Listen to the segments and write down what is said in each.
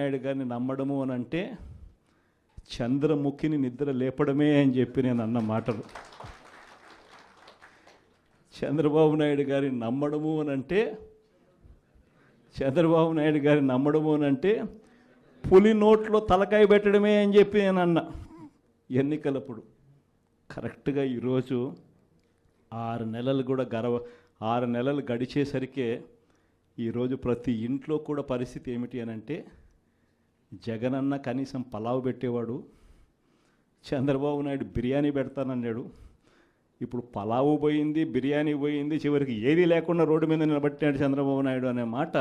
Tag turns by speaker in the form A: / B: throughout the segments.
A: నాయుడు గారిని నమ్మడము అని అంటే చంద్రముఖిని నిద్ర లేపడమే అని చెప్పి నేను అన్న మాటలు. చంద్రబాబు నాయుడు గారిని నమ్మడము అని అంటే చంద్రబాబు నాయుడు గారిని నమ్మడము అని అంటే పులి నోట్లో తలకాయ పెట్టడమే అని చెప్పి నేను అన్న ఎన్నికలప్పుడు. కరెక్ట్గా ఈరోజు 6 నెలలు కూడా 6 నెలలు గడిచేసరికే ఈరోజు ప్రతి ఇంట్లో కూడా పరిస్థితి ఏమిటి అని అంటే జగనన్న కనీసం పలావ్ పెట్టేవాడు, చంద్రబాబు నాయుడు బిర్యానీ పెడతానన్నాడు. ఇప్పుడు పలావు పోయింది, బిర్యానీ పోయింది, చివరికి ఏది లేకుండా రోడ్డు మీద నిలబట్టాడు చంద్రబాబు నాయుడు అనే మాట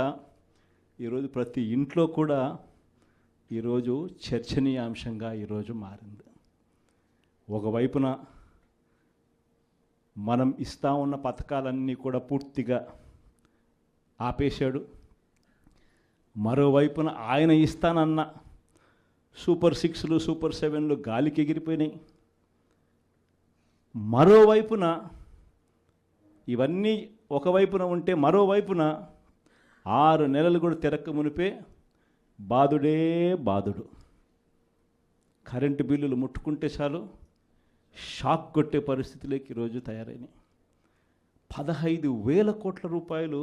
A: ఈరోజు ప్రతి ఇంట్లో కూడా ఈరోజు చర్చనీయాంశంగా ఈరోజు మారింది. ఒకవైపున మనం ఇస్తా ఉన్న పథకాలన్నీ కూడా పూర్తిగా ఆపేశాడు, మరోవైపున ఆయన ఇస్తానన్న సూపర్ 6లు సూపర్ 7లు గాలికి ఎగిరిపోయినాయి. మరోవైపున ఇవన్నీ ఒకవైపున ఉంటే మరోవైపున 6 నెలలు కూడా తిరక్క మునిపే బాధుడే బాధుడు. కరెంటు బిల్లులు ముట్టుకుంటే చాలు షాక్ కొట్టే పరిస్థితిలోకి ఈరోజు తయారైనాయి. 15,000 కోట్ల రూపాయలు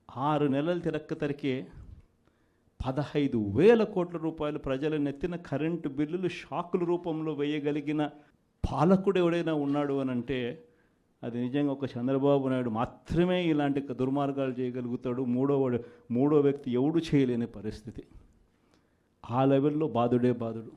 A: 6 నెలలు తిరక్క తరికే 15,000 కోట్ల రూపాయలు ప్రజల నెత్తిన కరెంటు బిల్లులు షాకుల రూపంలో వేయగలిగిన పాలకుడు ఎవడైనా ఉన్నాడు అని అంటే అది నిజంగా ఒక చంద్రబాబు నాయుడు మాత్రమే ఇలాంటి దుర్మార్గాలు చేయగలుగుతాడు. మూడో వ్యక్తి ఎవడు చేయలేని పరిస్థితి. ఆ లెవెల్లో బాధుడే బాధుడు.